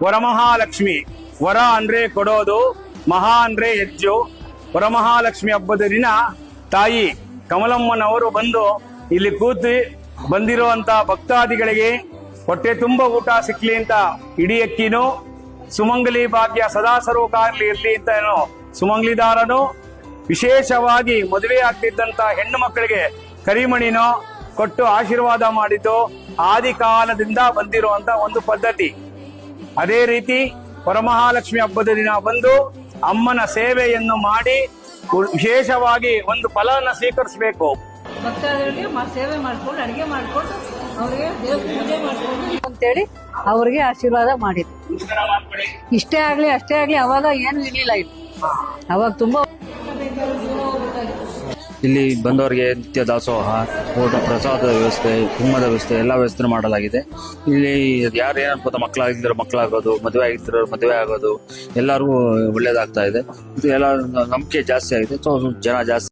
ವರಮಹಾಲಕ್ಷ್ಮಿ. ವರ ಅಂದ್ರೆ ಕೊಡೋದು, ಮಹಾ ಅಂದ್ರೆ ಹೆಚ್ಚು. ವರಮಹಾಲಕ್ಷ್ಮಿ ಹಬ್ಬದ ದಿನ ತಾಯಿ ಕಮಲಮ್ಮನವರು ಬಂದು ಇಲ್ಲಿ ಕೂತು ಬಂದಿರುವಂತ ಭಕ್ತಾದಿಗಳಿಗೆ ಹೊಟ್ಟೆ ತುಂಬ ಊಟ ಸಿಕ್ಲಿ ಅಂತ ಇಡೀ ಅಕ್ಕಿನೂ, ಸುಮಂಗಲಿ ಭಾಗ್ಯ ಸದಾ ಸರ್ವಕಾರ್ಲಿ ಇರ್ಲಿ ಅಂತ ಏನೋ ಸುಮಂಗಲಿದಾರನು, ವಿಶೇಷವಾಗಿ ಮದುವೆ ಆಗ್ತಿದ್ದಂತ ಹೆಣ್ಣು ಮಕ್ಕಳಿಗೆ ಕರಿಮಣಿನೋ ಕೊಟ್ಟು ಆಶೀರ್ವಾದ ಮಾಡಿದ್ದು ಆದಿ ಕಾಲದಿಂದ ಬಂದಿರುವಂತ ಒಂದು ಪದ್ಧತಿ. ಅದೇ ರೀತಿ ವರಮಹಾಲಕ್ಷ್ಮಿ ಹಬ್ಬದ ದಿನ ಬಂದು ಅಮ್ಮನ ಸೇವೆಯನ್ನು ಮಾಡಿ ವಿಶೇಷವಾಗಿ ಒಂದು ಫಲವನ್ನು ಸ್ವೀಕರಿಸಬೇಕು. ಭಕ್ತಾದಿಗಳಿಗೆ ಸೇವೆ ಮಾಡ್ಕೊಂಡು ಅಡಿಗೆ ಮಾಡ್ಕೊಂಡು ಅವರಿಗೆ ದೇವ್ರ ಪೂಜೆ ಮಾಡ್ಕೊಂಡು ಅಂತೇಳಿ ಅವ್ರಿಗೆ ಆಶೀರ್ವಾದ ಮಾಡಿದ್ರು. ಇಷ್ಟೇ ಆಗ್ಲಿ ಅಷ್ಟೇ ಆಗ್ಲಿ ಅವಾಗ ಏನು ಇರ್ಲಿಲ್ಲ. ಇಲ್ಲಿ ಅವಾಗ ತುಂಬಾ ಇಲ್ಲಿ ಬಂದವರಿಗೆ ನಿತ್ಯ ದಾಸೋಹ, ಊಟ ಪ್ರಸಾದದ ವ್ಯವಸ್ಥೆ, ಹುಮ್ಮದ ವ್ಯವಸ್ಥೆ ಎಲ್ಲ ವ್ಯವಸ್ಥೆ ಮಾಡಲಾಗಿದೆ. ಇಲ್ಲಿ ಯಾರು ಏನನ್ಕೋತ ಮಕ್ಕಳಾಗಿದ್ರು ಮಕ್ಕಳಾಗೋದು, ಮದುವೆ ಆಗಿದ್ರು ಮದುವೆ ಆಗೋದು ಎಲ್ಲರಿಗೂ ಒಳ್ಳೇದಾಗ್ತಾ ಇದೆ. ಇದು ಎಲ್ಲ ನಂಬಿಕೆ ಜಾಸ್ತಿ ಆಗಿದೆ. ಸೊ ಜನ ಜಾಸ್ತಿ